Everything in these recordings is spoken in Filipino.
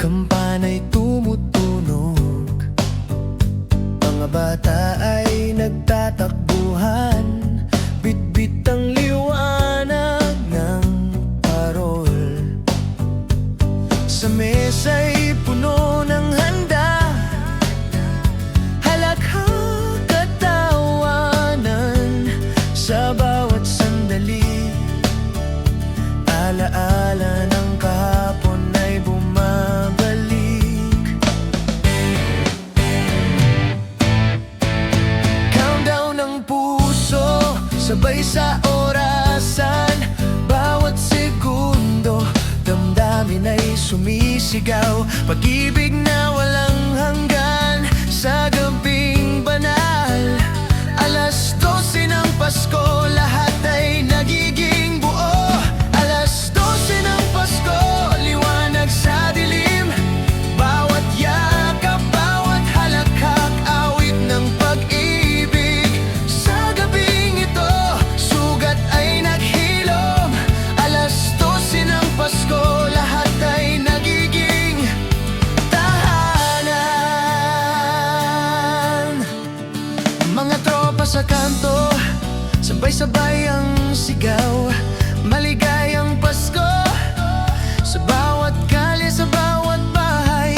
Kampana'y tumutunog, mga bata ay nagtatakbuhan, bitbit ang liwanag ng parol. Sa mesa'y puno ng handa, halakhak at tawanan. Sa bawat sandali, alaala ng kahapon ay bumabalik. Countdown ng puso, sabay sa orasan. Bawat segundo, damdamin ay sumisigaw. Pag-ibig na walang hanggan sa gabing banal. Alas 12 ng Pasko, lahat ay nagiging buo. Alas 12 ng Pasko, liwanag sa dilim. Bawat yakap, bawat halakhak, awit ng pag-ibig. Sa gabing ito, sugat ay naghilom. Alas 12 ng Pasko, lahat ay nagiging tahanan. Mga tropa sa kanto, sabay-sabay ang sigaw. Maligayang Pasko sa bawat kalye, sa bawat bahay.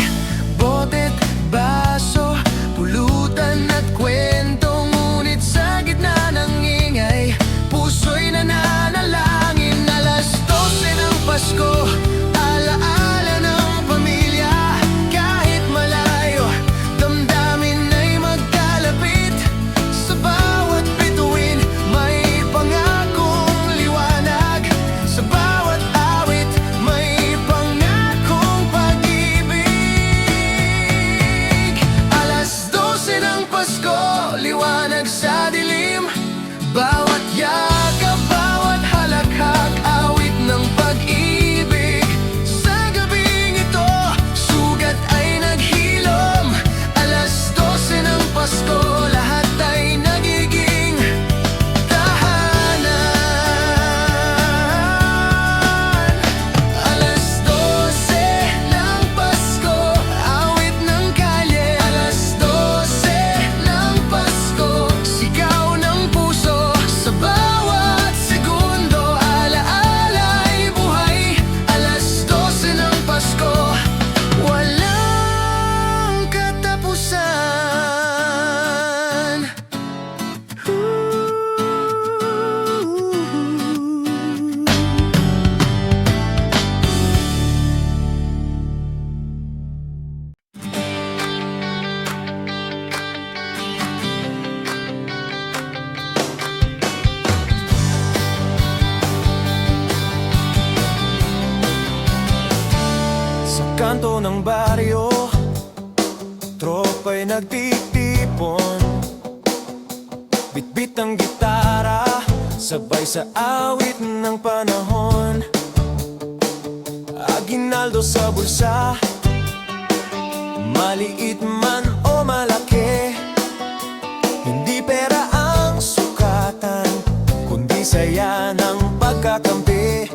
Bote't baso, pulutan at kwento. Ngunit sa gitna ng ingay, puso'y nananalangin. Alas 12 ng Pasko, alaala ng pamilya. Kahit malayo, damdamin ay magkalapit. Sa bawat bituin, may pangakong liwanag. Sa bawat awit, may pangakong pag-ibig. Alas 12 ng Pasko, liwanag sa dilim. Bawat yakap, bawat halakhak, awit ng pag-ibig. Sa gabing ito, sugat ay naghilom. Alas 12 ng Pasko, lahat ay nagiging tahanan. Alas 12 ng Pasko, awit ng kalye. Alas 12 ng Pasko, sigaw ng puso. Sa bawat segundo, alaala'y buhay. Alas 12 ng Pasko, walang katapusan. Sa kanto ng baryo, tropa'y nagtitipon. Bitbit ang gitara, sabay sa awit ng panahon. Aginaldo sa bulsa, maliit man o malaki. Hindi pera ang sukatan, kundi saya ng pagkakampi.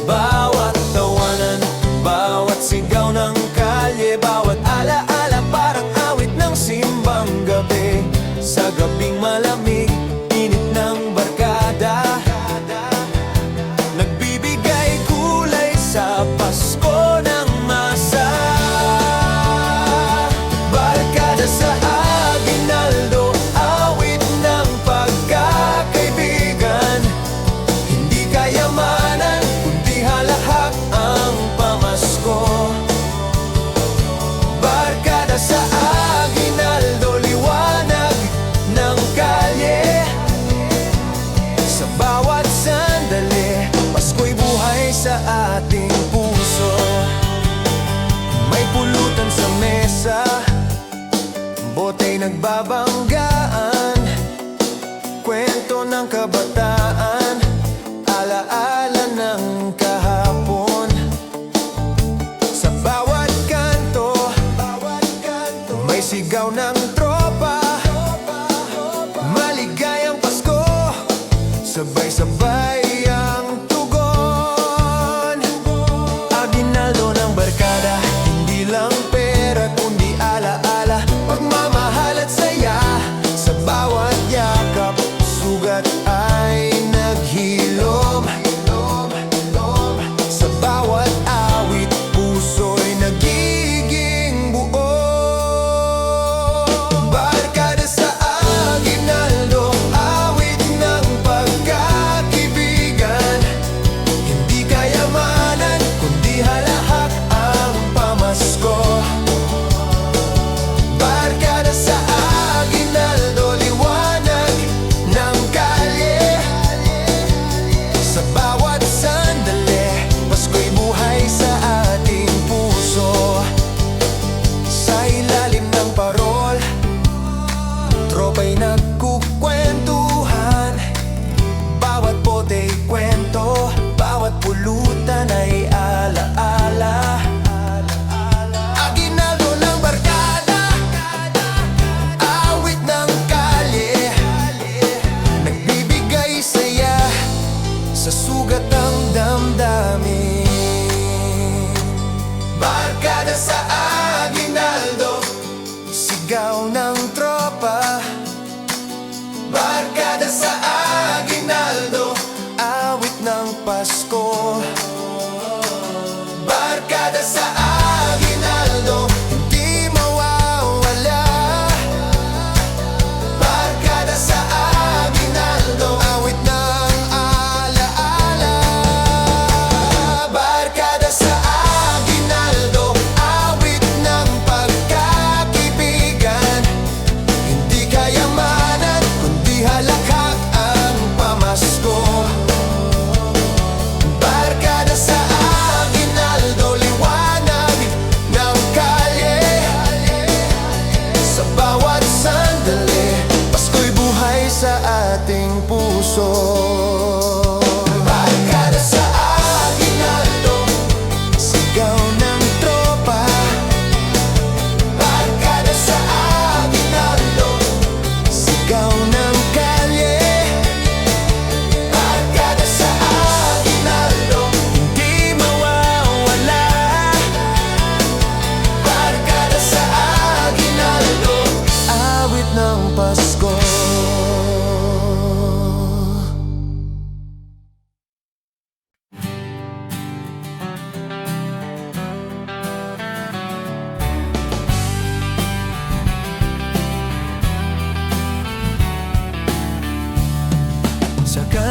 Bawat tawanan, bawat sigaw ng kalye, bawat alaala parang awit ng simbang gabi. Sa gabing malamig, init ng barkada, nagbibigay kulay sa Pasko ng masa. Barkada sa aginaldo, awit ng pagkakaibigan. Hindi kayamanan, kundi halakhak ang pamasko. Barkada sa aginaldo, liwanag ng kalye. Sa bawat sandali, Pasko'y buhay sa ating puso. May pulutan sa mesa, bota'y nagbabanggaan. Kwento ng kabataan, alaala ng kahapon. Sa bawat kanto, may sigaw ng tropa. Maligayang Pasko, sabay-sabay ang tugon. Aginaldo ng barkada,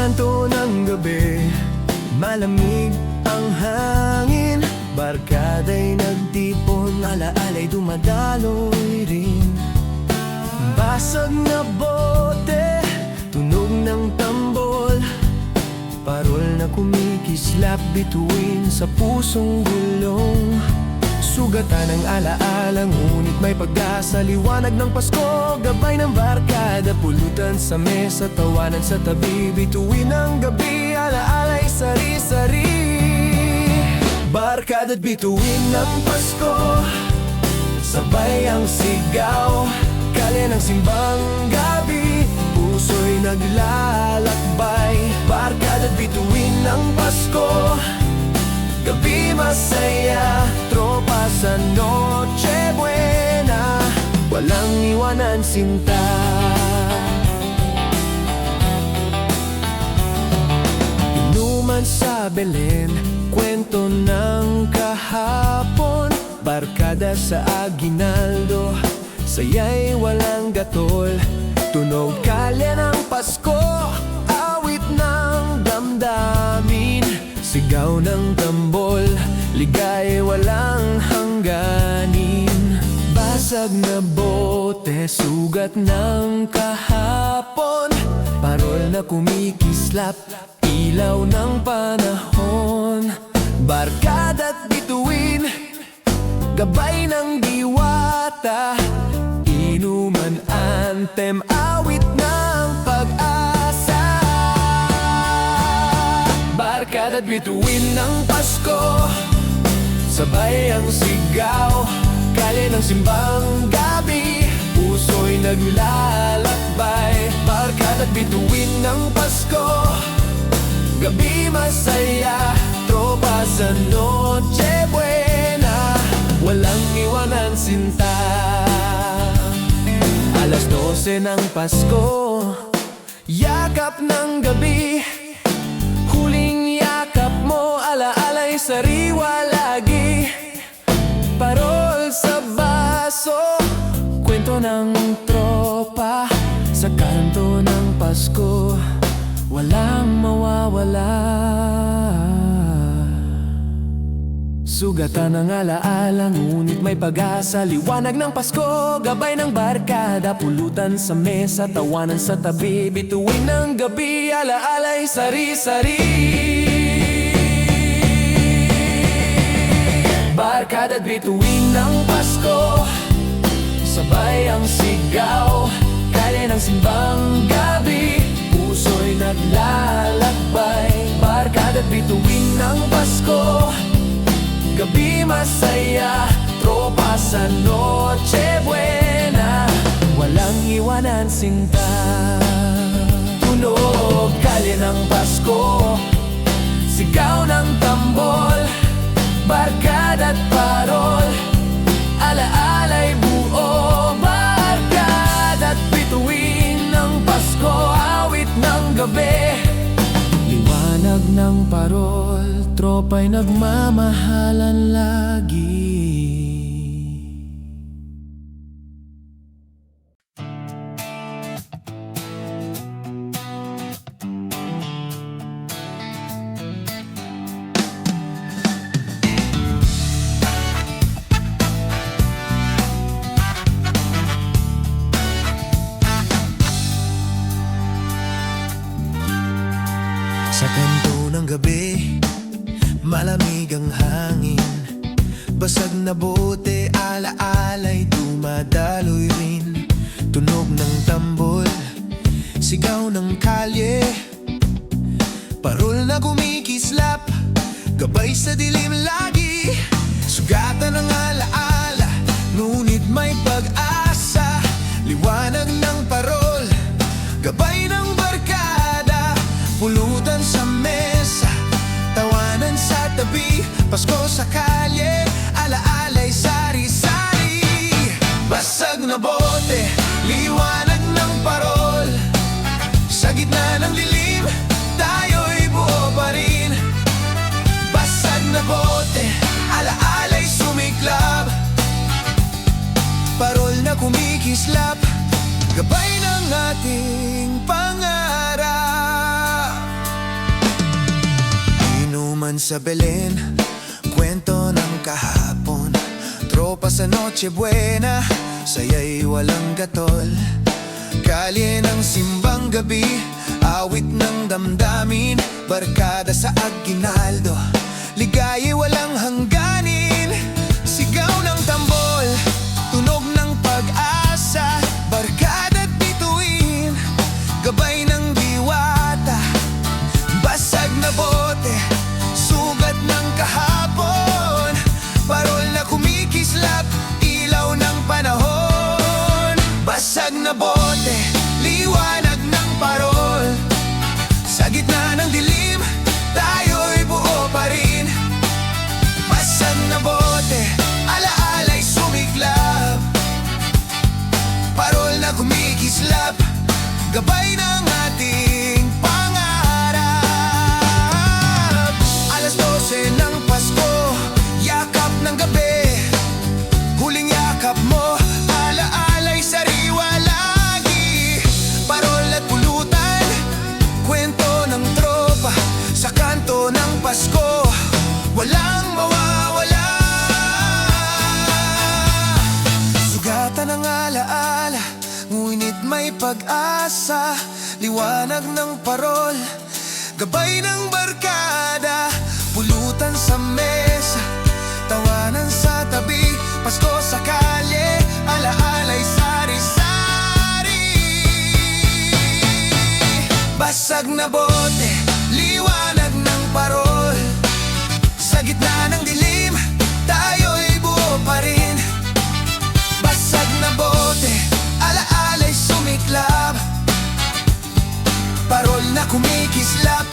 kanto ng gabi, malamig ang hangin. Barkada'y nagtipon, alaala'y dumadaloy rin. Basag na bote, tunog ng tambol, parol na kumikislap bituin sa pusong gulong. Sugatan ng alaala, ngunit may pag-asa. Liwanag ng Pasko, gabay ng barkada. Pulutan sa mesa, tawanan sa tabi. Bituin ng gabi, alaala'y sari-sari. Barkada't bituin ng Pasko, sabay ang sigaw. Kalye ng simbang gabi, puso'y naglalakbay. Barkada't bituin ng Pasko, gabi masaya, tropa sa Noche Buena, walang iwanan sinta. Inuman sa Belen, kwento ng kahapon. Barkada sa aginaldo, saya'y walang gatol. Tunog kalye ng Pasko, awit ng damdamin. Sigaw ng tambol, ligay walang hangganin. Basag na bote, sugat ng kahapon, parol na kumikislap, ilaw ng panahon. Barkada't bituin, gabay ng diwata. Inuman anthem, awit ng pag-asa. Barkada't bituin ng Pasko, sabay ang sigaw. Kalye ng simbang gabi, puso'y naglalakbay. Barkada't bituin ng Pasko, gabi masaya, tropa sa Noche Buena, walang iwanan sinta. Alas 12 ng Pasko, yakap ng gabi. Huling yakap mo, alaala'y sariwa lagi. Parol sa baso, kwento ng tropa. Sa kanto ng Pasko, walang mawawala. Sugatan ng alaala, ngunit may pag-asa. Liwanag ng Pasko, gabay ng barkada. Pulutan sa mesa, tawanan sa tabi. Bituin ng gabi, alaala'y sari-sari. Barkada't bituin ng Pasko, sabay ang sigaw. Kalye ng simbang gabi, puso'y naglalakbay. Barkada't bituin ng Pasko, gabi masaya, tropa sa Noche Buena, walang iwanan sinta. Tunog kalye ng Pasko, sigaw ng tambol, barkada't parol, alaala'y buo. Barkada't bituin ng Pasko, awit ng gabi. Liwanag ng parol, tropa'y nagmamahalan lagi. Sa kanto ng gabi, malamig ang hangin. Basag na bote, alaala'y dumadaloy rin. Tunog ng tambol, sigaw ng kalye, parol na kumikislap, gabay sa dilim lagi. Sugatan ng alaala, ngunit may pag-asa. Liwanag ng parol, gabay ng barkada. Pulutan sa mesa, tawanan sa tabi. Pasko sa kalye, alaala'y sari-sari. Basag na bote, liwanag ng parol. Sa gitna ng dilim, tayo'y buo pa rin. Basag na bote, alaala'y sumiklab, parol na kumikislap, gabay ng ating pangarap. Inuman sa Belen, kwento ng kahapon. Tropa sa Noche Buena, saya'y walang gatol. Kalye ng simbang gabi, awit ng damdamin. Barkada sa aginaldo, ligaya'y walang hangganin. Sigaw ng tambol, tunog ng pag-asa. Barkada't bituin, gabay ng diwata. Basag na bote, sugat ng kahapon. Parol na kumikislap, ilaw ng panahon. Basag na bote, liwanag ng parol. Sa gitna ng dilim, tayo'y buo pa rin. Basag na bote, alaala'y sumiklab. Parol na kumikislap, gabay ng ating pangarap. Alas 12 ng Pasko, yakap ng gabi. Huling yakap mo, alaala'y sariwa lagi. Parol at pulutan, kwento ng tropa. Sa kanto ng Pasko, walang mawawala. Sugatan ng alaala, ngunit may pag-asa. Liwanag ng parol, gabay ng barkada. Pulutan sa mesa, tawanan sa tabi. Pasko sa kalye, alaala'y sari-sari. Basag na bote, liwanag ng parol. Sa gitna ng dilim, tayo'y buo pa rin. Basag na bote, alaala'y sumiklab. Parol na kumikislap,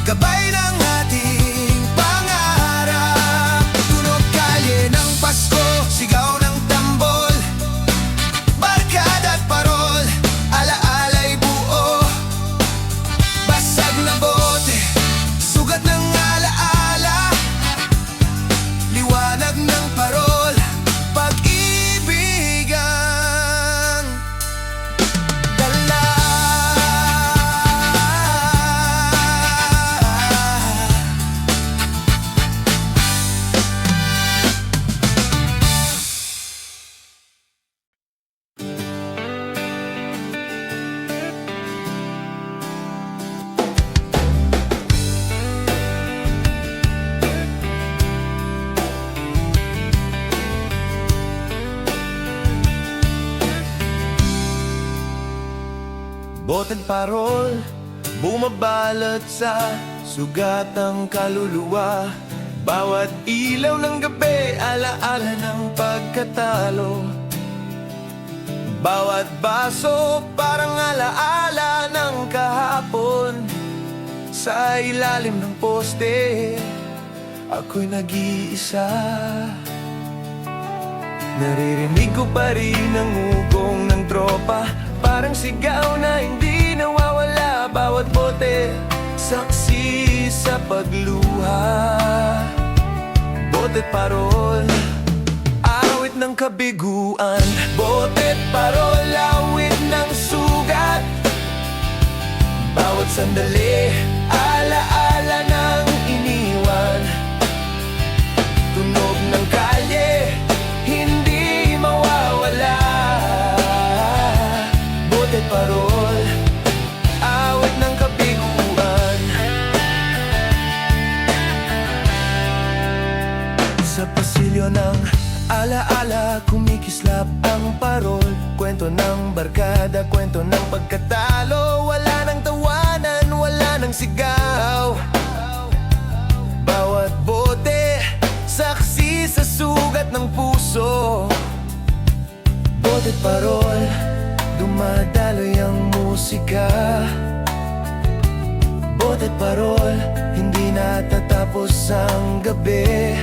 gabay ng ating pangarap. Tunog kalye ng Pasko, sigaw ng tambol. Barkada at parol, alaala'y buo. Basag na bote, sugat ng alaala. Liwanag ng parol, pag-ibigan dala. Bote't parol, bumabalot sa sugatang kaluluwa. Bawat ilaw ng gabi, alaala ng pagkatalo. Bawat baso, parang alaala ng kahapon. Sa ilalim ng poste, ako'y nag-iisa. Naririnig ko pa rin ang ugong ng tropa, parang sigaw na hindi nawawala. Bawat bote, saksi sa pagluha. Bote't parol, awit ng kabiguan. Bote't parol, awit ng sugat. Bawat sandali, alaala ng iniwan. Tunog ng kalye, hindi mawawala. Bote't parol, awit ng kabiguan. Sa pasilyo ng alaala, kumikislap ang parol. Kwento ng barkada, kwento ng pagkatalo. Wala nang tawanan, wala nang sigaw. Bawat bote, saksi sa sugat ng puso. Bote't parol, dumadaloy ang musika. Bote't parol, hindi natatapos ang gabi.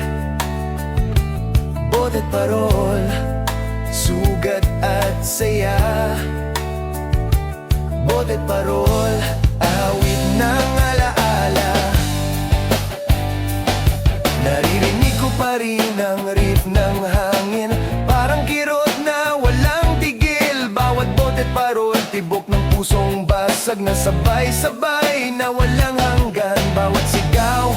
Bote't parol, sugat at saya. Bote't parol, awit ng alaala. Naririnig ko pa rin ang riff ng hangin, parang kirot na walang tigil. Bawat bote't parol, tibok ng pusong basag na sabay-sabay na walang hanggan. Bawat sigaw,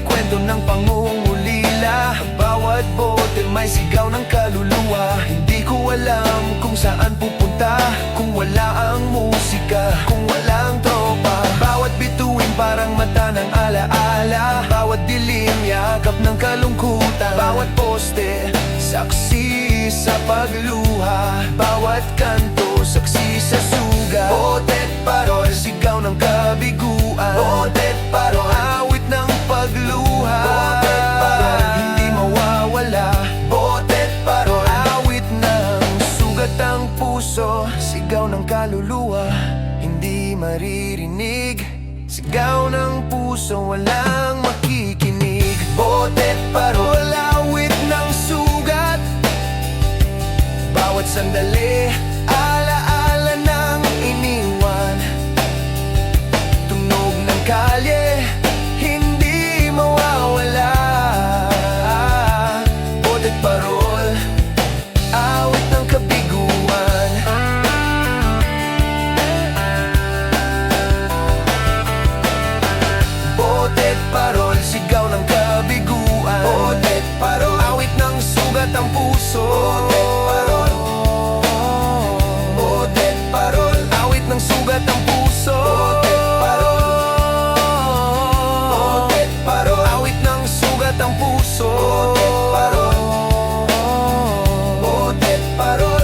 kwento ng pangungulila. Bawat bote may sigaw ng kaluluwa. Hindi ko alam kung saan pupunta kung wala ang musika, kung wala ang tropa. Bawat bituin parang mata ng alaala. Bawat dilim yakap ng kalungkutan. Bawat poste saksi sa pagluha. Bawat kanto saksi sa suga. Botet parol, sigaw ng kabiguan. Botet parol, awit ng pagluha. Botet parol, hindi mawawala. Botet parol, awit ng sugat ang puso. Sigaw ng kaluluwa, hindi maririnig. Sigaw ng puso, walang makikinig. Botet parol, awit ng sugat. Bawat sandali, alaala ng iniwan. Tunog ng kalye, hindi mawawala. Botet parol, awit ng kabiguan. Botet parol, sigaw ng kabiguan. Botet parol, awit ng sugat ang puso. Botet parol, botet parol, awit ng sugat ang puso. Botet parol, botet parol, awit ng sugat ang puso. Botet parol, botet parol.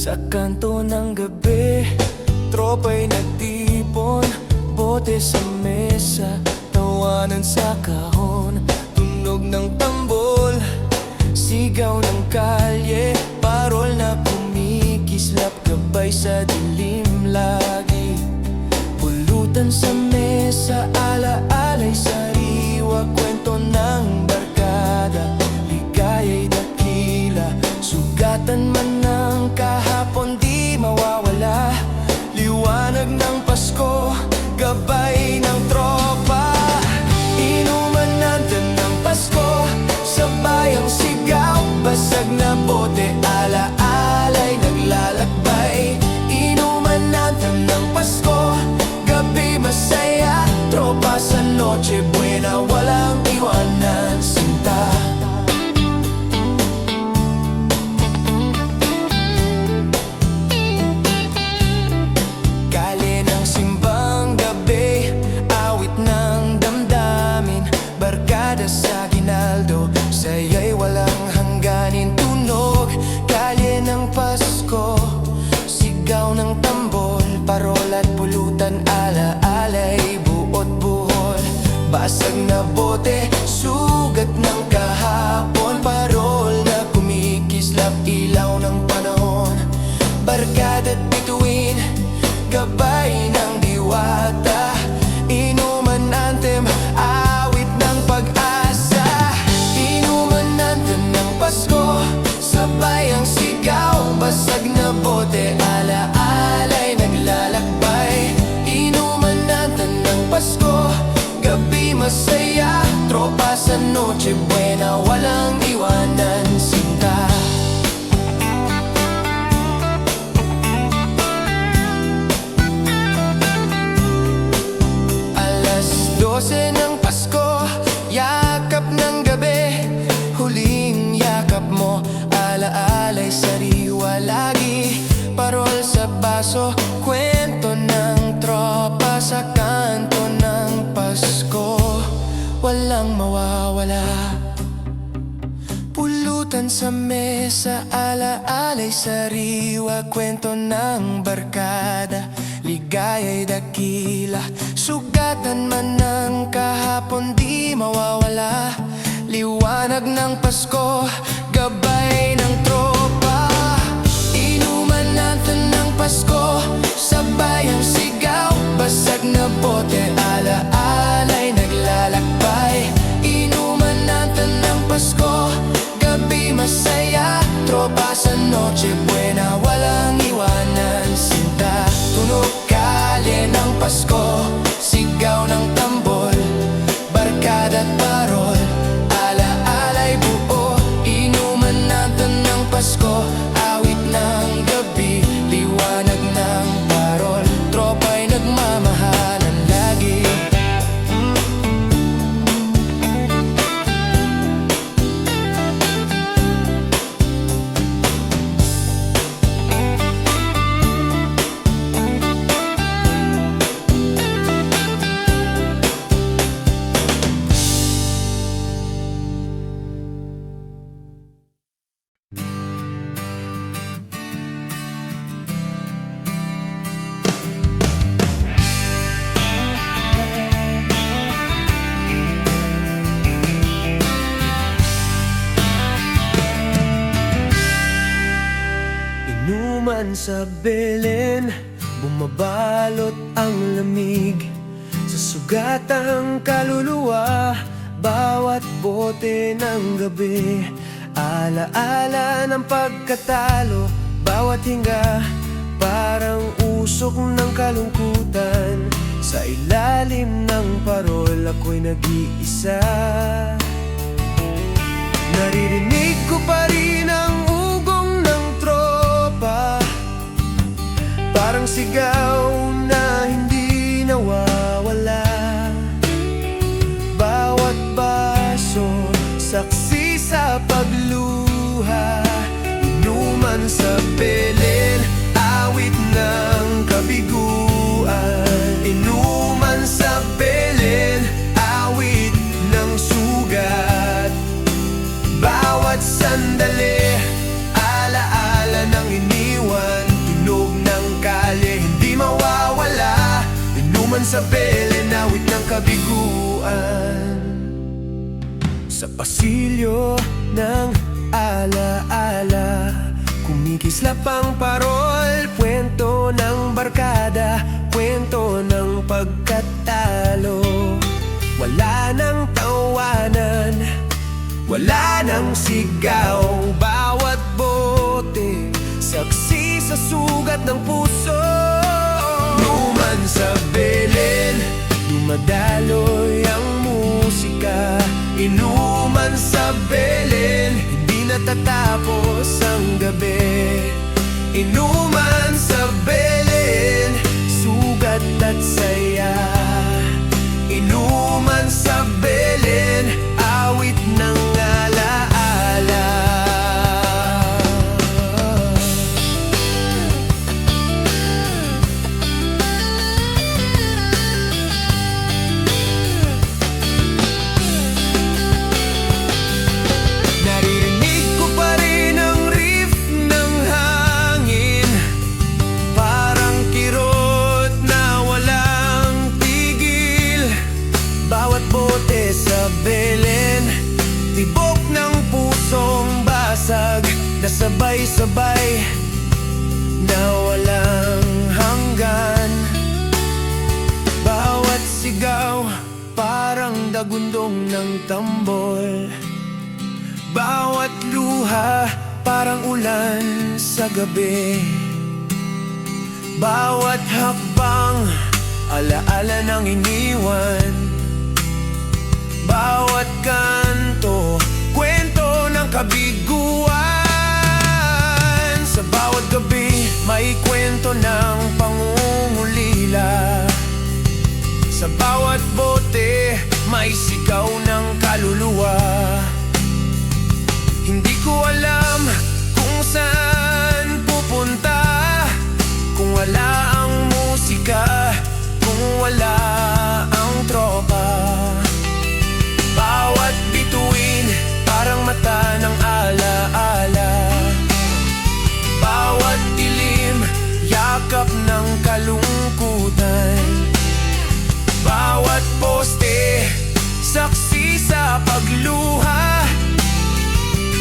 Sa kanto ng gabi, tropa'y nagtipon. Bote sa mesa, tawanan sa kahon. Tunog ng tambol, sigaw ng kalye. Parol na kumikislap, gabay sa dilim lagi. Pulutan sa mesa, alaalay sariwa. Kwento ng barkada, ligaya'y dakila. Sugatan man ng kahapon, di mawawala. Liwanag ng Pasko, gabay ng tropa. Inuman natin ng Pasko, sabay ang sigaw. Basag na bote, alaalay naglalakbay. Inuman natin ng Pasko, gabi masaya. Tropa sa Noche Buena, walang iwanan sinta. Sa ginaldo, saya'y walang hangganin. Tunog, kalye ng Pasko, sigaw ng tambol. Parol at pulutan, alaalay, buot buhol. Basag na bote, sugat ng kahapon. Parol na kumikislap, ilaw ng panahon. Barkada't bituin, gabay ng diwata. Inuman anthem, awit ng pag-asa. Inuman natin ng Pasko, sabay ang sigaw. Basag na bote, alaalay naglalakbay. Inuman natin ng Pasko, gabi masaya. Tropa sa Noche Buena, walang iwanan sinta. Alas 12 ng Pasko, yakap ng gabi. Huling yakap mo, alaalay sariwa lagi. Parol sa baso, kwento ng tropa. Sa kanto ng Pasko, walang mawawala. Pulutan sa mesa, alaalay sariwa. Kwento ng barkada, ligaya'y dakila. Sugatan man ng kahapon, di mawawala. Liwanag ng Pasko, gabay ng tropa. Inuman natin ng Pasko, sabay ang sigaw. Basag na bote, alaala Inuman sa Belen, bumabalot ang lamig sa sugatang kaluluwa. Bawat bote ng gabi, alaala ng pagkatalo. Bawat hinga, parang usok ng kalungkutan. Sa ilalim ng parol, ako'y nag-iisa. Naririnig ko pa rin ang ugong ng tropa, parang sigaw na hindi nawawala. Bawat baso, saksi sa pagluha. Inuman sa Belen, awit ng kabiguan. Inuman sa Belen, awit ng sugat. Bawat sandali, alaala ng iniwan. Tunog ng kalye, hindi mawawala. Inuman sa Belen, awit ng kabiguan. Sa pasilyo ng alaala, kumikislap ang parol. Kwento ng barkada, kwento ng pagkatalo. Wala nang tawanan, wala nang sigaw. Bawat bote, saksi sa sugat ng puso. Inuman sa Belen, dumadaloy ang musika. Inuman sa Belen, hindi natatapos ang gabi. Inuman sa Belen, sugat at saya. Inuman sa Belen, awit ng alaala. Naririnig ko pa rin ang riff ng hangin, parang kirot na walang tigil. Bawat bote sa Belen, tibok ng pusong basag, na sabay-sabay na walang hanggan. Bawat sigaw, parang dagundong ng tambol. Bawat luha, parang ulan sa gabi. Bawat hakbang, alaala ng iniwan. Bawat kanto, kwento ng kabiguan. Sa bawat gabi, may kwento ng pangungulila. Sa bawat bote, may sigaw ng kaluluwa. Hindi ko alam kung saan pupunta, kung wala ang musika, kung wala ang tropa. Bawat bituin, parang mata ng alaala. Bawat dilim, yakap ng kalungkutan. Bawat poste, saksi sa pagluha.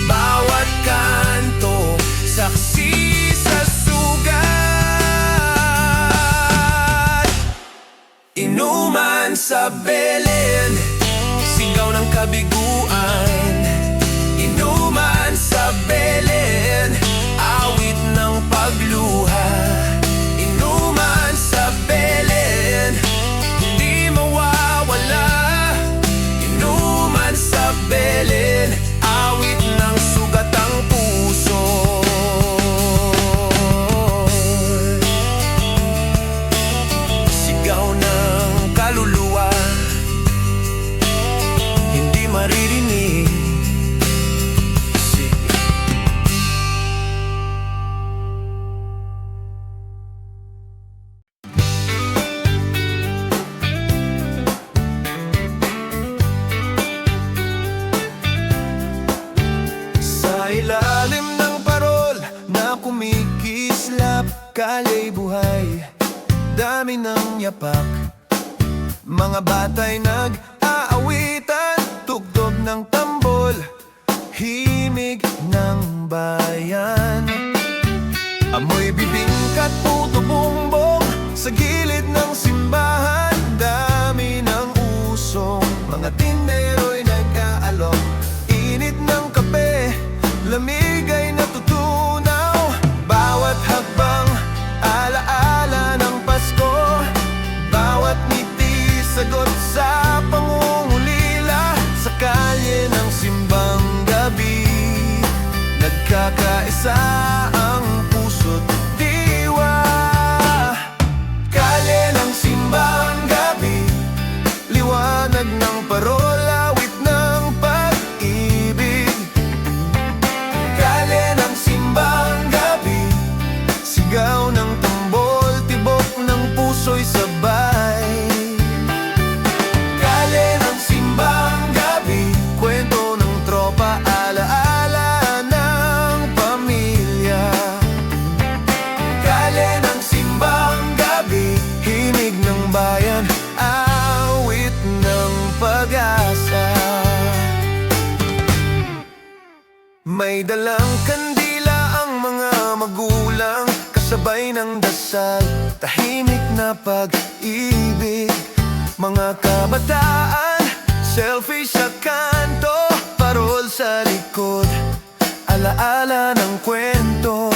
Bawat kanto, saksi sa sugat. Inuman sa Belen, sigaw ng kabiguan. Inuman sa Belen, awit ng pagluha. Inuman sa Belen, hindi mawawala. Inuman sa Belen, awit ng sugat ang puso. Sigaw ng kaluluwa, hindi maririnig. Sa ilalim ng parol na kumikislap, kalya'y buhay, dami ng yapak. Mga batay nag-aawitan, tugtog ng tambol, himig ng bayan. Amoy bibing simbahan, dami ng usong mga tindero'y nag-aalok. Init ng kape, lamig ay natutunaw. Bawat hakbang, alaala ng Pasko. Bawat ngiti, sagot sa pangungulila. Sa kalye ng simbang gabi, nagkakaisa ang puso't diwa. Kalye ng simbang gabi, liwanag ng parol, awit ng pag-ibig. Kalye ng simbang gabi, sigaw ng tambol, tibok ng puso'y sabay. Kalye ng simbang gabi, kwento ng tropa, alaala ng pamilya. Kalye ng simbang gabi, himig ng bayan, awit ng pag-asa. May dalang kandila ang mga magulang, kasabay ng dasal, tahimik na pag-ibig. Mga kabataan, selfie sa kanto, parol sa likod, alaala ng kwento.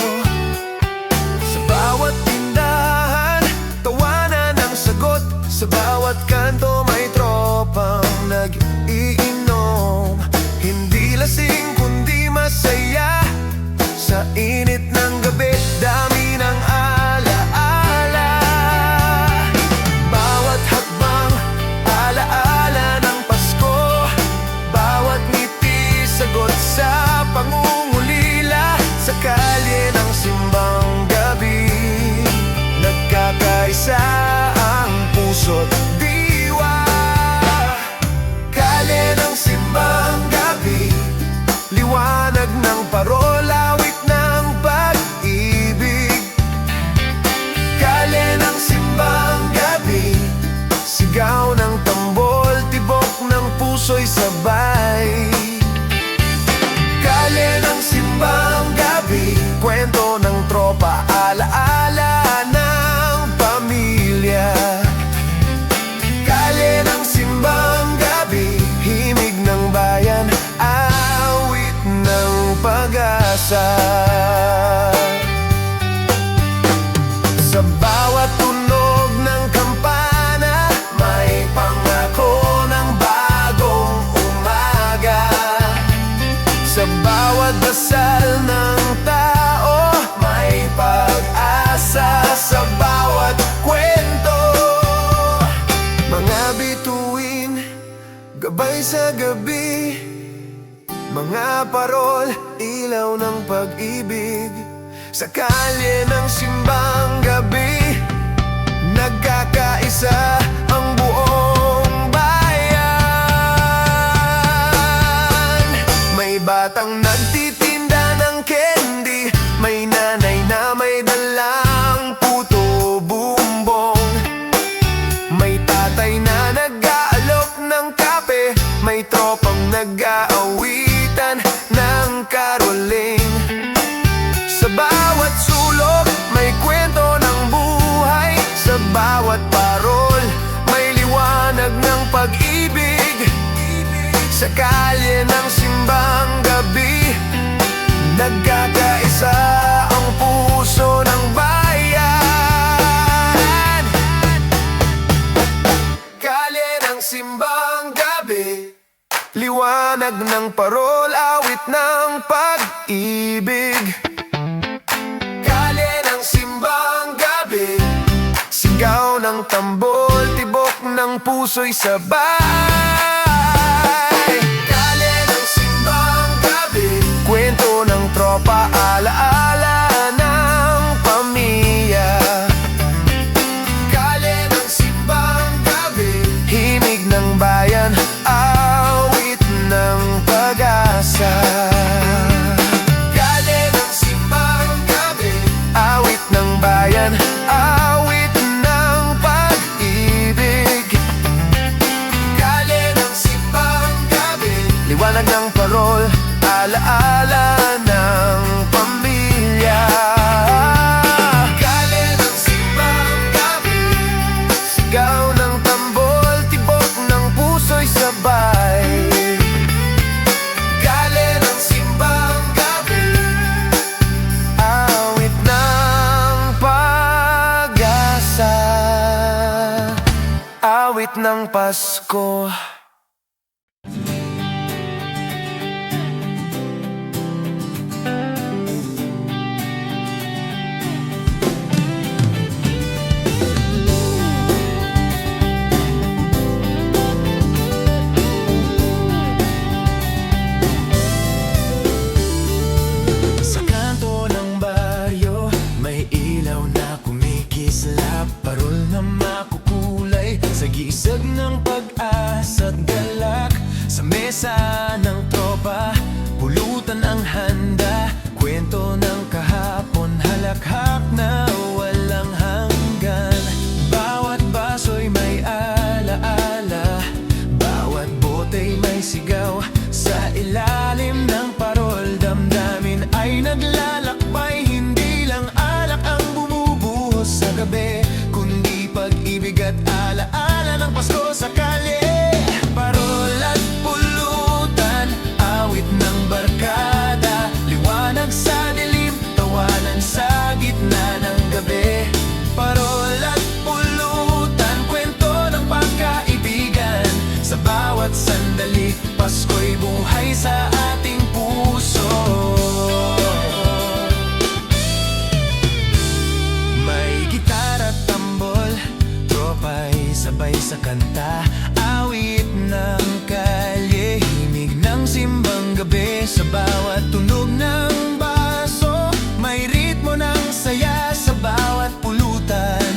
Sa bawat tindahan, tawanan ang sagot. Sa bawat kanto may tropang nag-iinom. Hindi lasing kundi masaya. Sa init ng gabi, dami ng alaala. Bawat hakbang, alaala ng Pasko. Bawat ngiti, sagot sa pangungulila. Sa kalye ng simbang gabi, nagkakaisa ang puso't diwa. Kalye ng simbang gabi, liwanag ng parol, awit ng pag-ibig. Kalye ng simbang gabi, sigaw ng tambol, tibok ng puso'y sabay. Kalye ng simbang gabi, kwento ng tropa, alaala ng pamilya. Kalye ng simbang gabi, himig ng bayan, awit ng pag-asa. Sa bawat tunog ng kampana, may pangako ng bagong umaga. Sa bawat dasal ng tao, may pag-asa. Sa bawat kwento, mga bituin, gabay sa gabi. Mga parol, ilaw ng pag-ibig. Sa kalye ng simbang gabi, nagkakaisa ang buong bayan. May batang nagtitinda ng candy, may nanay na may dalang puto bumbong, may tatay na nag-aalok ng kape, may tropang nag-aawitan ng caroling. Sa bawat sulok, may kwento ng buhay. Sa bawat parol, may liwanag ng pag-ibig. Sa kalye ng simbang gabi, nagkakaisa ang puso ng bayan. Kalye ng simbang gabi, liwanag ng parol, awit ng pag-ibig. Kalye ng simbang gabi, sigaw ng tambol, tibok ng puso'y sabay. Kalye ng simbang gabi, kwento ng tropa, alaala ng pamilya. Kalye ng simbang gabi, himig ng bayan, awit ng pag-asa. Kalye ng simbang gabi, awit ng bayan, awit ng pag-ibig. Kalye ng simbang gabi, liwanag ng parol, alaala ng pamilya. Kalye ng simbang gabi, sigaw ng Pasko. Sa kanto ng baryo, may ilaw na kumikislap, parol na makukulay sa gisag ng pag-asa at galak. Sa mesa ng tropa, pulutan ang handa, kwento ng kahapon, halakhak na walang hanggan. Bawat baso'y may alaala, bawat botey may sigaw. Sa ilalim ng parol, damdamin ay naglalakbay. Hindi lang alak ang bumubuhos sa gabi, kundi pag-ibig at alaala ng Pasko sa kalye. Parol at pulutan, awit ng barkada, liwanag sa dilim, tawanan sa gitna ng gabi. Parol at pulutan, kwento ng pagkaibigan, sa bawat sandali, Pasko'y buhay sa ating puso. May gitara at tambol, tropa'y sabay sa kanta, awit ng kalye, himig ng simbang gabi. Sa bawat tunog ng baso, may ritmo ng saya. Sa bawat pulutan,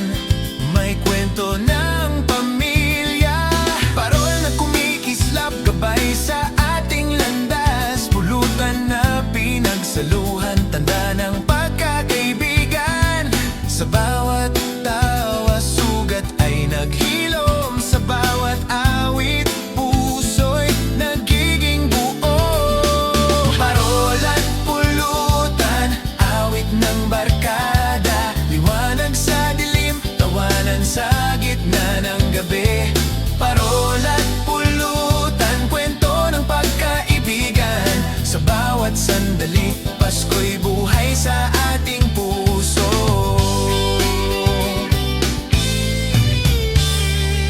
may kwento ng pamilya. Parol na kumikislap, gabay sa ating landas, pulutan na pinagsaluhan, tanda ng pagkakaibigan. Sa bawat tawa, sugat ay naghilom, sa bawat awit, puso'y nagiging buo. Parol at pulutan, awit ng barkada, liwanag sa dilim, tawanan sa gitna ng gabi. Parol at pulutan, kwento ng pagkaibigan, sa bawat sandali, Pasko'y buhay sa ating puso.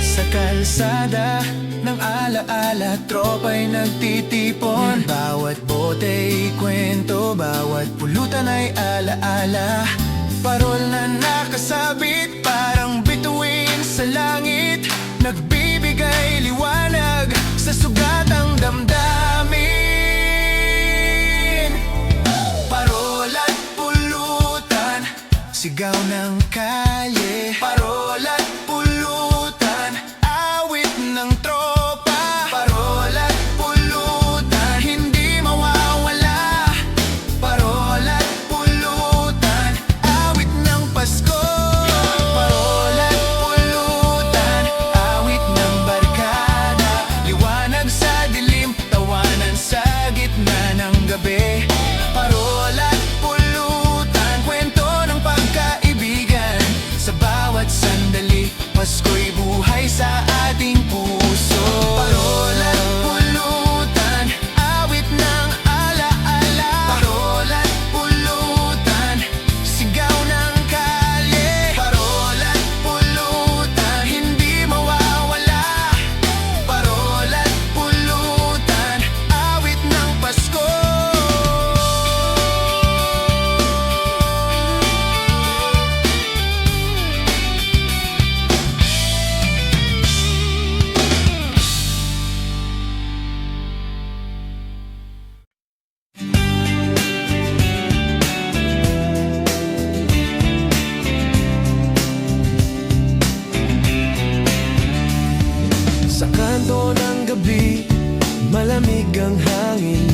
Sa kalsada ng alaala, tropa'y nagtitipon, bawat botey kwento, bawat pulutan ay alaala. Parol na nakasabit, parang bituin sa langit, nagbibigay liwanag sa sugatang damdamin. Parol at pulutan, sigaw ng kalye. Parol at pulutan, awit ng tropa. Parol at pulutan, hindi mawawala. Parol at pulutan, awit ng Pasko. Parol at pulutan, awit ng barkada, liwanag sa dilim, tawanan sa gitna ng gabi. Parol at pulutan, kwento ng pagkaibigan, sa bawat sandali, Pasko'y buhay sa ating puso. Parol at pulutan, awit ng alaala. Parol at pulutan, sigaw ng kalye. Parol at pulutan, hindi mawawala. Parol at pulutan, awit ng Pasko. Sa kanto ng gabi, malamig ang hangin,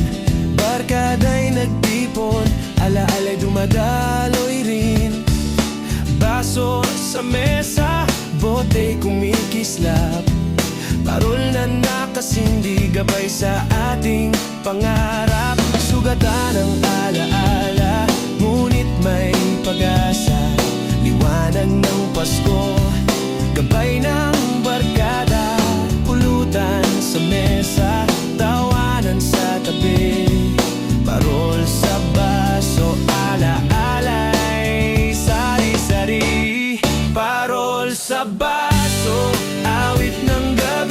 barkada'y nagtipon, alaala'y dumadaloy rin. Baso sa mesa, botey kumikislap, parol na nakasindi, gabay sa ating pangarap. Sugatan ang alaala, ngunit may pag-asa, liwanag ng Pasko, gabay ng barkada, pulutan sa mesa, tawanan sa tabi. Parol sa baso, alaala'y sari-sari. Parol sa baso, awit ng gabi.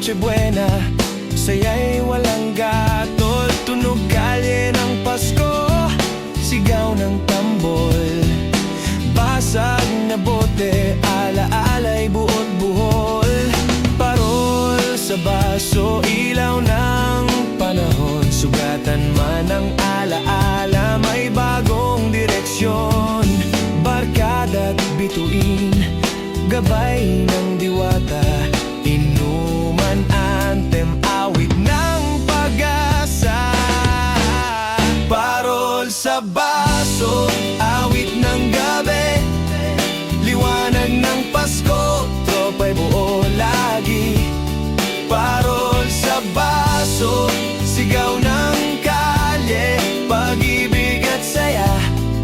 Noche Buena, saya'y walang gatol. Tunog kalye ng Pasko, sigaw ng tambol. Basag na bote, alaala'y buot buhol. Parol sa baso, ilaw ng panahon. Sugatan man ang alaala, may bagong direksyon. Barkada't bituin, gabay ng diwata. Inuman, anthem, awit ng pag-asa. Parol sa baso, awit ng gabi. Liwanag ng Pasko, tropa'y buo lagi. Parol sa baso, sigaw ng kalye. Pag-ibig at saya,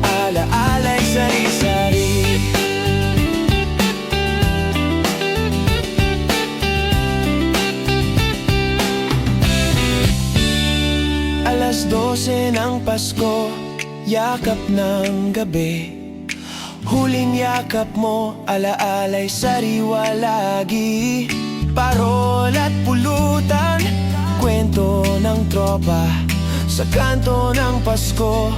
alaala'y sari-sari. Alas 12 ng Pasko, yakap ng gabi. Huling yakap mo, alaala'y sariwa lagi. Parol at pulutan, kwento ng tropa. Sa kanto ng Pasko,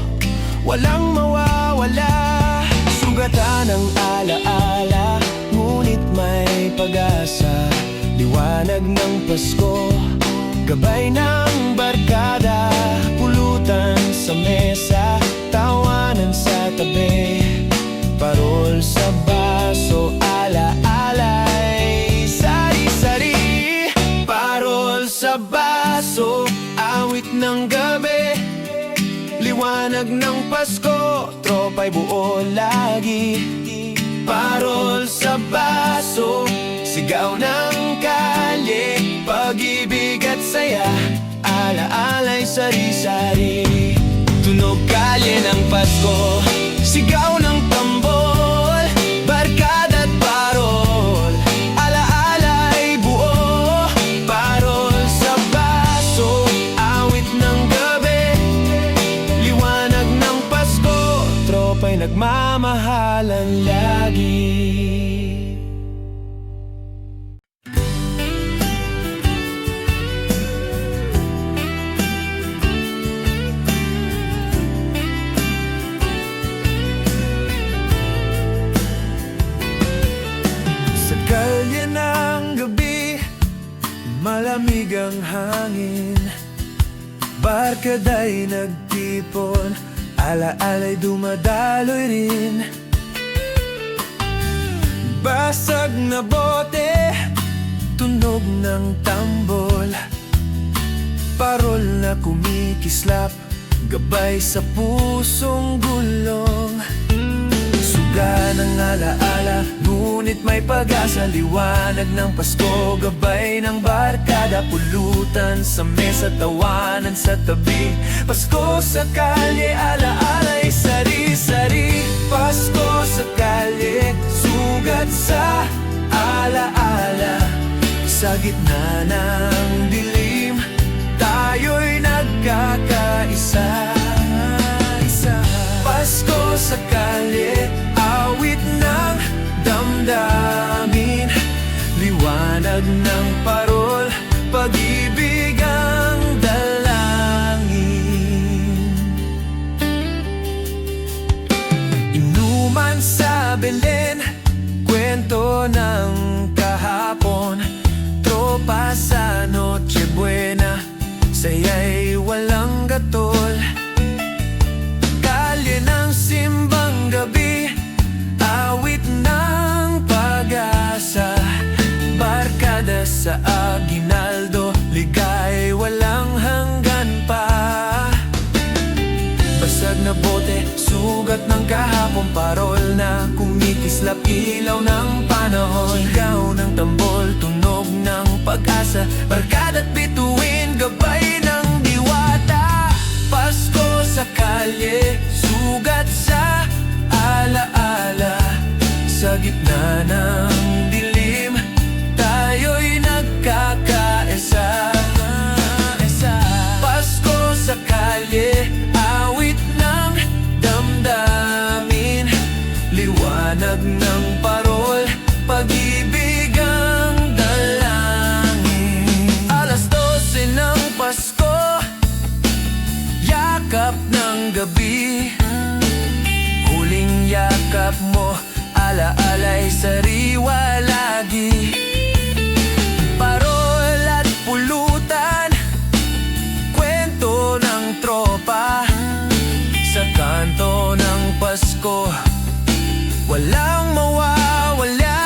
walang mawawala. Sugatan ng alaala, ngunit may pag-asa. Liwanag ng Pasko, gabay ng barkada. Pulutan sa mesa, tawanan sa tabi. Parol sa baso, alaala'y sari-sari. Parol sa baso, awit ng gabi. Liwanag ng Pasko, tropa'y buo lagi. Parol sa baso, sigaw ng kalye. Pag-ibig at saya, alaala'y sari-sari. Tunog kalye ng Pasko, sigaw ng tambol. Barkada't parol, alaala'y buo. Parol sa baso, awit ng gabi. Liwanag ng Pasko, tropa'y nagmamahalan lagi. Kalye ng gabi, malamig ang hangin. Barkada'y nagtipon, alaala'y dumadaloy rin. Basag na bote, tunog ng tambol. Parol na kumikislap, gabay sa pusong gulong. Suga ng alaala, ngunit may pag-asa. Liwanag ng Pasko, gabay ng barkada. Pulutan sa mesa, tawanan sa tabi. Pasko sa kalye, alaala'y sari-sari. Pasko sa kalye, sugat sa alaala. Sa gitna ng dilim, tayo'y nagkakaisa. Pasko sa kalye, awit ng damdamin. Liwanag ng parol, pag-ibig ang dalangin. Inuman sa Belen, kwento ng kahapon. Tropa sa Noche Buena, saya'y walang gatol. Kalye ng simbang gabi, awit ng pag-asa. Barkada sa aginaldo, ligay walang hanggan pa. Basag na bote, sugat ng kahapon. Parol na kumikislap, ilaw ng panahon. Sigaw ng tambol, tunog ng pag-asa. Barkada't bituin, gabay ng diwata. Pasko sa kalye, sugat sa alaala. Sa gitna ng dilim, tayo'y nagkakaisa. Pasko sa kalye, awit ng damdamin. Liwanag ng parol, pag-ibig ang dalangin. hanap mo, ala-ala'y sariwa lagi. Parol at pulutan, kwento ng tropa, sa kanto ng Pasko walang mawawala.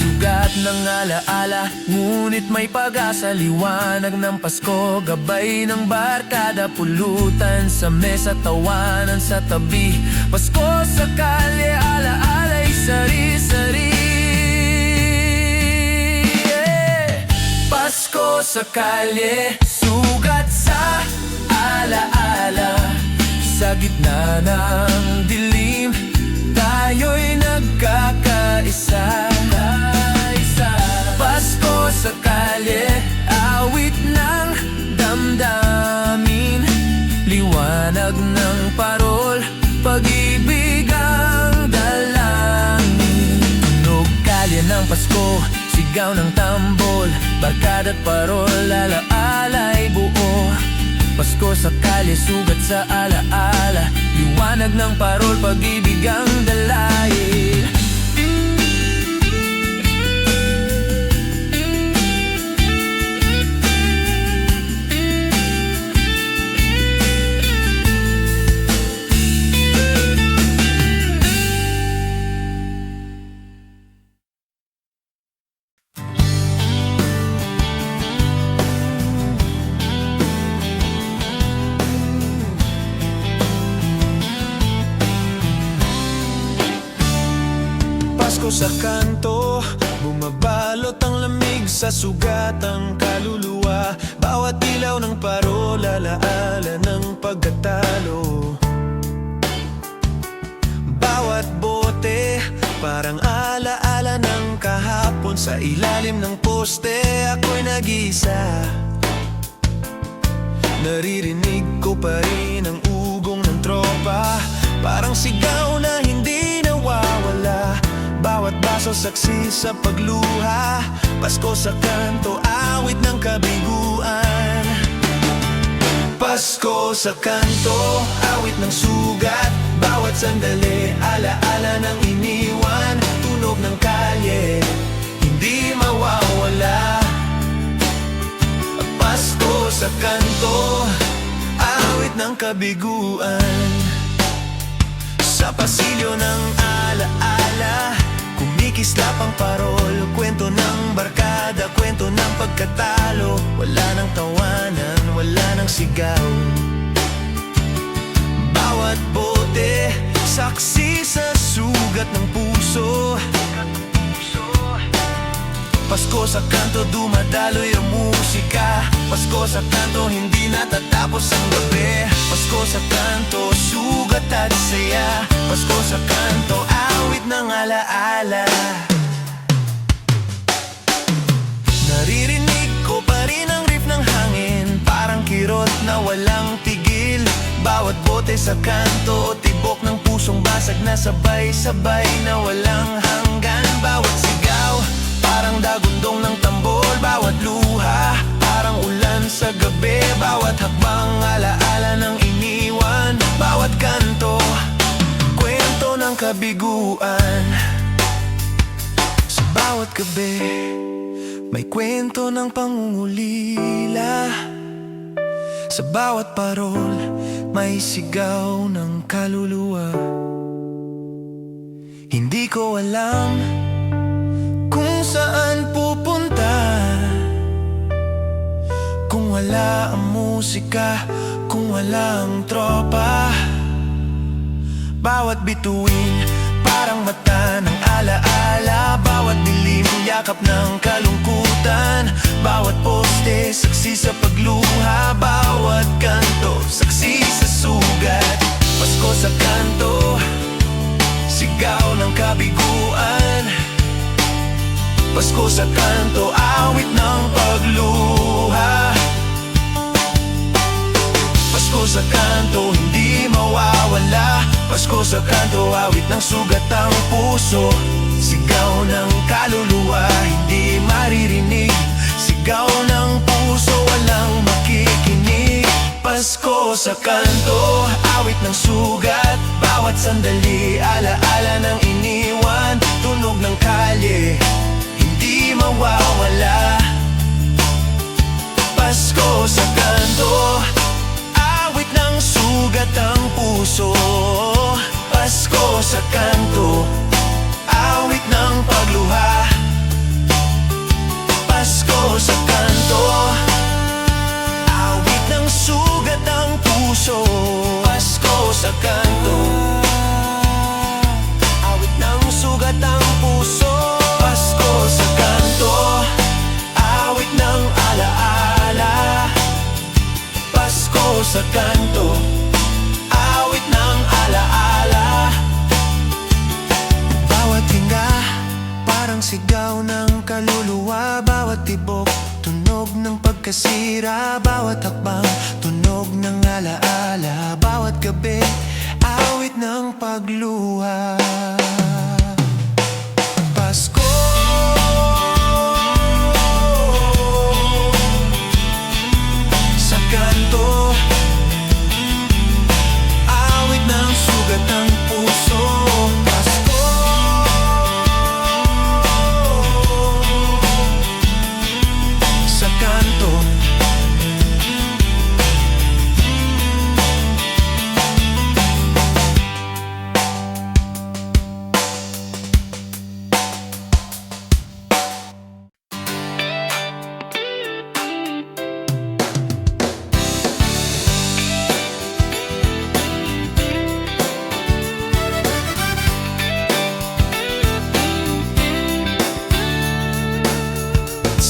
Sugat ng alaala, ngunit may pag-asa. Liwanag ng Pasko, gabay ng barkada, pulutan sa mesa, tawanan sa tabi. Pasko sa kalye, alaala'y sari-sari. Pasko sa kalye, sugat sa alaala. Sa gitna ng dilim, tayo'y nagkakaisa. Pasko sa kalye, awit ng damdamin, liwanag ng parol, pag-ibig ang dalangin. Tunog kalye ng Pasko, sigaw ng tambol, barkada't parol, alaala'y buo. Pasko sa kalye, sugat sa alaala, liwanag ng parol, pag-ibig ang dalail. Pasko sa kanto, bumabalot ang lamig sa sugat ang kaluluwa. Bawat ilaw ng parol, alaala ng pagkatalo. Bawat bote, parang alaala ng kahapon. Sa ilalim ng poste, ako'y nag-iisa. Naririnig ko pa rin ang ugong ng tropa, parang sigaw na hindi nawawala. Bawat baso saksi sa pagluha, Pasko sa kanto, awit ng kabiguan. Pasko sa kanto, awit ng sugat, bawat sandali, alaala ng iniwan. Tunog ng kalye, hindi mawawala. Pasko sa kanto, awit ng kabiguan. Sa pasilyo ng alaala, kumikislap ang parol, kwento ng barkada, kwento ng pagkatalo. Wala nang tawanan, wala nang sigaw. Bawat bote, saksi sa sugat ng puso. Pasko sa kanto, dumadaloy ang musika. Pasko sa kanto, hindi natatapos ang gabi. Pasko sa kanto, sugat at saya. Pasko sa kanto, awit ng alaala. Naririnig ko pa rin ang riff ng hangin, parang kirot na walang tigil. Bawat bote sa kanto, tibok ng pusong basag na sabay-sabay na walang hanggan. Bawat sigaw, parang dagundong ng tambol. Bawat luha, parang ulan sa gabi. Bawat hakbang, alaala ng iniwan. Bawat kanto, kwento ng kabiguan. Sa bawat gabi, may kwento ng pangungulila. Sa bawat parol, may sigaw ng kaluluwa. Hindi ko alam kung saan pupunta kung wala ang musika, kung wala ang tropa. Bawat bituin, parang mata ng alaala. Bawat dilim, yakap ng kalungkutan. Bawat poste, saksi sa pagluha. Bawat kanto, saksi sa sugat. Pasko sa kanto, sigaw ng kabiguan. Pasko sa kanto, awit ng pagluha. Pasko sa kanto, hindi mawawala. Pasko sa kanto, awit ng sugat ang puso. Sigaw ng kaluluwa, hindi maririnig. Sigaw ng puso, walang makikinig. Pasko sa kanto, awit ng sugat, bawat bawat sandali, alaala ng iniwan. Tunog ng kalye, hindi mawawala. Pasko sa kanto, awit ng sugat ang puso. Pasko sa kanto, awit ng pagluha. Pasko sa kanto, awit ng sugat ang puso. Pasko sa kanto, awit ng sugat ang puso. Pasko sa kanto, awit ng alaala. Pasko sa kanto, awit ng alaala. Bawat hinga, parang sigaw ng kaluluwa. Bawat tibok, tunog ng pagkasira. Bawat hakbang, tunog ng alaala. Bawat gabi, awit ng pagluha. Pasko sa kanto, awit ng sugat ng puso. Pasko sa kanto.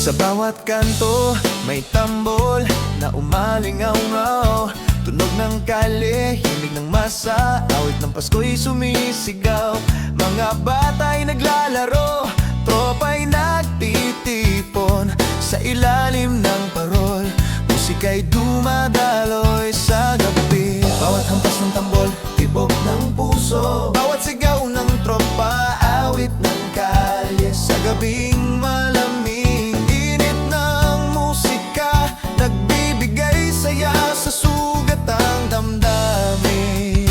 Sa bawat kanto, may tambol na umalingaw-ngaw. Tunog ng kalye, himig ng masa, awit ng Pasko'y sumisigaw. Mga bata'y naglalaro, tropa'y nagtitipon sa ilalim ng parol. Musika'y dumadaloy sa gabi. Bawat hampas ng tambol, tibok ng puso. Bawat sigaw ng tropa, awit ng kalye. Sa gabing malamig, init ng musika, nagbibigay saya sa sugat ang damdamin.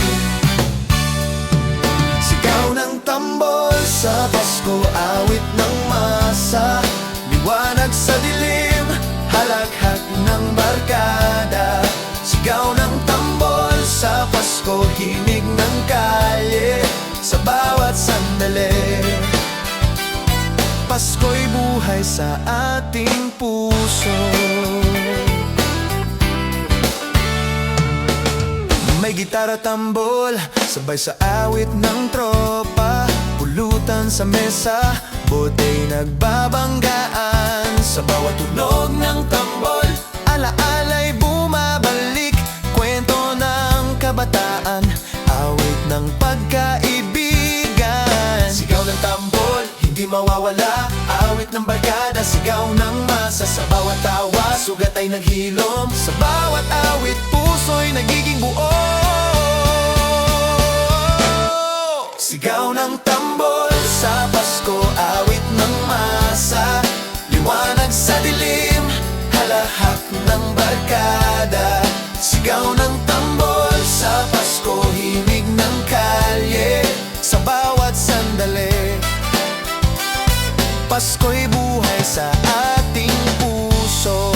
Sigaw ng tambol sa Pasko, awit ng masa, liwanag sa dilim, halakhak ng barkada. Sigaw ng tambol sa Pasko, himig ng kalye sa bawat sandali. Pasko'y buhay sa ating puso. May gitara, tambol, sabay sa awit ng tropa. Pulutan sa mesa, bota'y nagbabanggaan. Sa bawat tunog ng tambol, alaala'y bumabalik. Kwento ng kabataan, awit ng pagkaibigan. Sigaw ng tambol, hindi mawawala, awit ng barkada. Sigaw ng masa, sa bawat tawa, sugat ay naghilom. Sa bawat awit, puso'y nagiging buo. Sigaw ng tambol sa Pasko, awit ng masa, liwanag sa dilim, halahak ng barkada. Sigaw ng tambol sa Pasko, himig ng kalye sa bawat sandali. Pasko'y buhay sa ating puso.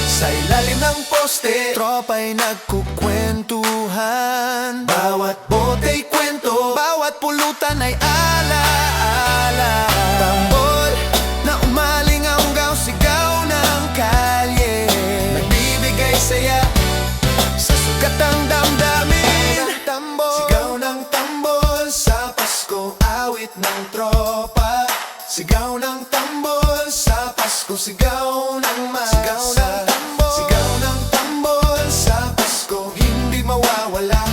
Sa ilalim ng poste, tropa'y nagkukwentuhan. Bawat bota'y kwento, bawat pulutan ay alaala. Tambol na umalingaw-ngaw, sigaw ng kalye, nagbibigay saya sa sugat ang damdamin. Sigaw ng tambol sa Pasko, awit ng tropa. Sigaw ng tambol sa Pasko, sigaw ng masa. Sigaw ng tambol sa Pasko, hindi mawawala.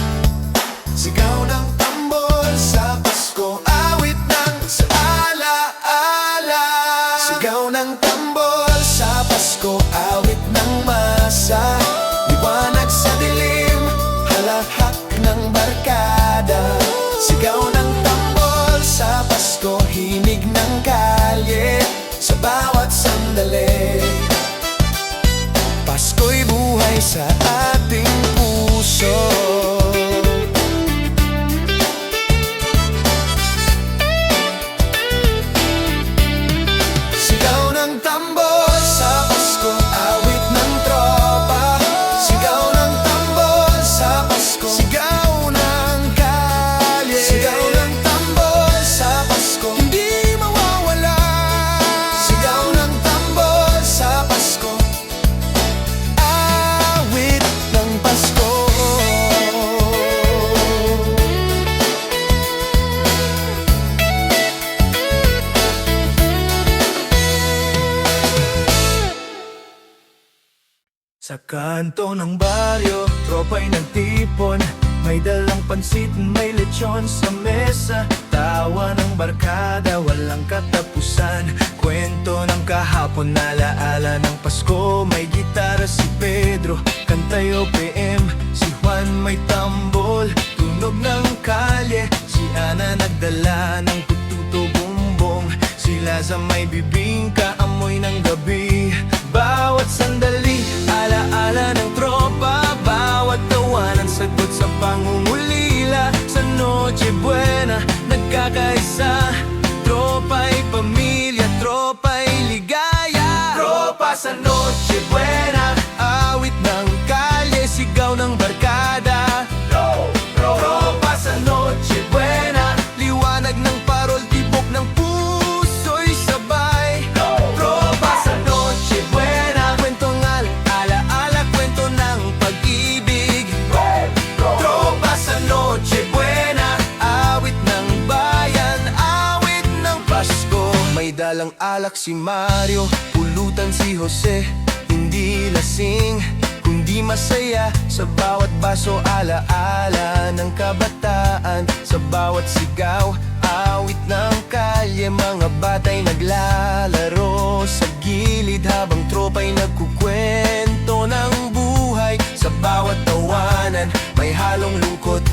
Sigaw ng tambol sa Pasko, awit ng alaala. Sigaw ng tambol sa Pasko, awit ng masa, liwanag sa dilim, halahak ng barkada. Sigaw ng tambol sa Pasko, himig ng kalye sa bawat sandali. Pasko'y buhay sa ating puso. Sa kanto ng baryo, tropa'y nagtipon. May dalang pansit, may lechon sa mesa. Tawa ng barkada, walang katapusan. Kwento ng kahapon, alaala ng Pasko. May gitara si Pedro, kantay OPM. Si Juan may tambol, tunog ng kalye. Si Ana nagdala ng pututo bumbong. Si Laza may bibingka, amoy ng gabi. Bawat sandali, alaala ng tropa. Bawat tawanan, sagot sa pangungulila. Sa Noche Buena, nagkakaisa. Tropa'y pamilya, tropa'y ligaya. Tropa sa Noche Buena, awit ng kalye, sigaw ng barkada. Tropa sa Noche Buena, liwanag ng parol, tibok ng puso'y sabay. Tropa sa Noche Buena, kwentong alaala, kwento ng pag-ibig. Tropa sa Noche Buena, awit ng bayan, awit ng Pasko. May dalang alak si Mario, pulutan si Jose. Hindi lasing, kundi masaya. Sa bawat baso, alaala ng kabataan. Sa bawat sigaw, awit ng kalye. Mga batay naglalaro sa gilid, habang tropa'y nagkukwento ng buhay. Sa bawat tawanan, may halong lungkot.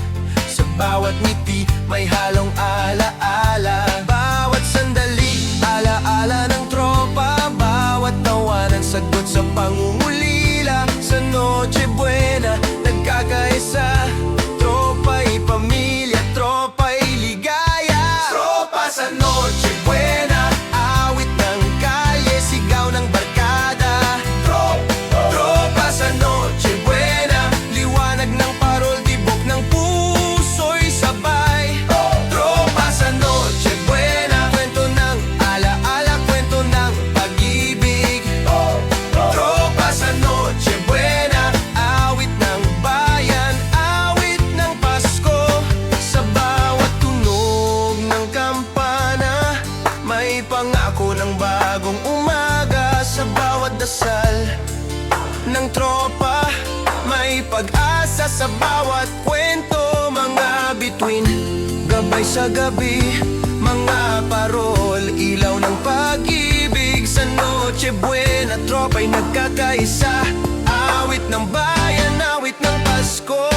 Sa bawat ngiti, may halong alaala. Bawat sandali, alaala ng tropa. Bawat tawanan, sagot sa pangungulila. Sa Noche Buena, nagkakaisa. Tropa'y pamilya, tropa'y ligaya. Tropa sa Noche Buena, awit ng kalye, sigaw ng barkada. Tropa sa Noche Buena, liwanag ng parol, tibok ng puso'y sabay. Tropa sa Noche Buena, kwento ng alaala, kwento ng pag-ibig. Tropa sa Noche Buena, awit ng bayan, awit ng Pasko. Sa bawat tunog ng kampana, may pangako ng bagong umaga. Sa bawat dasal ng tropa, may pag-asa. Sa bawat kwento, mga bituin, gabay sa gabi. Mga parol, ilaw ng pag-ibig. Sa Noche Buena, tropa'y nagkakaisa. Awit ng bayan, awit ng Pasko.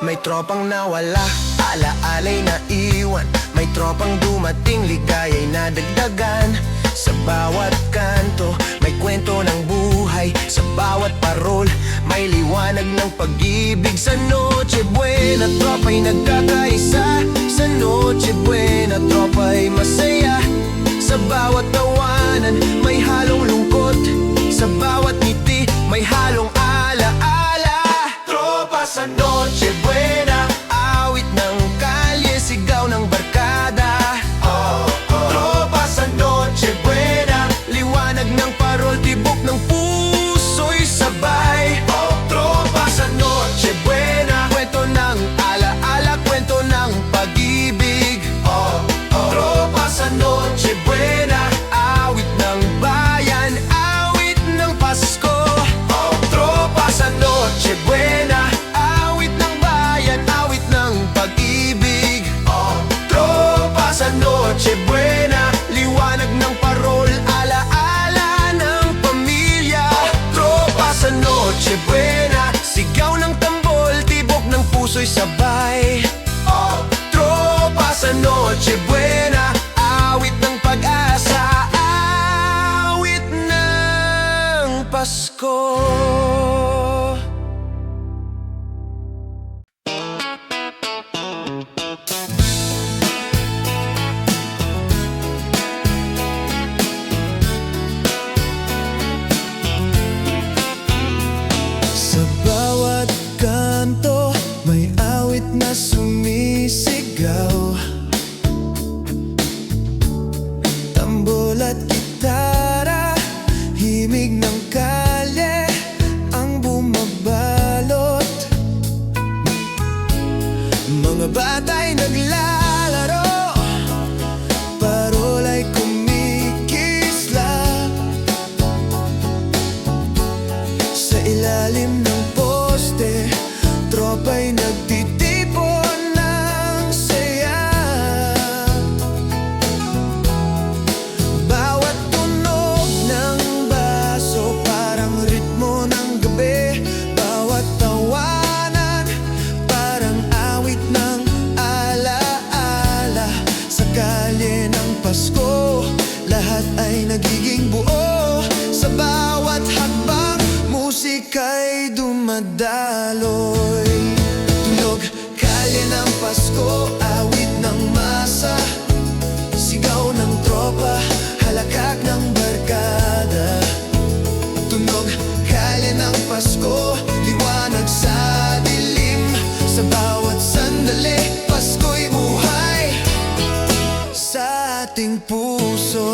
May tropang nawala, alaala'y naiwan. May tropang dumating, ligaya'y nadagdagan. Sa bawat kanto, may kwento ng buhay. Sa bawat parol, may liwanag ng pag-ibig. Sa Noche Buena, tropa'y nagkakaisa. Sa Noche Buena, tropa'y masaya. Sa bawat tawanan, may halong lungkot. Sa bawat ngiti, may halong alaala. Tropa sa Noche Buena, awit ng kalye, sigaw ng barkada. Tropa sa Noche Buena, liwanag ng parol, tibok ng puso'y sabay. Tropa sa Noche Buena, kwento ng alaala, kwento ng pag-ibig. Tropa sa Noche Buena, awit ng bayan, awit ng Pasko. ay nagiging buo. Sa bawat hakbang, musika'y dumadaloy. Tunog, kalye ng Pasko, awit ng masa, sigaw ng tropa, halakak ng barkada. Tunog, kalye ng Pasko, liwanag sa dilim. Sa bawat sandali, Pasko'y buhay sa ating puso.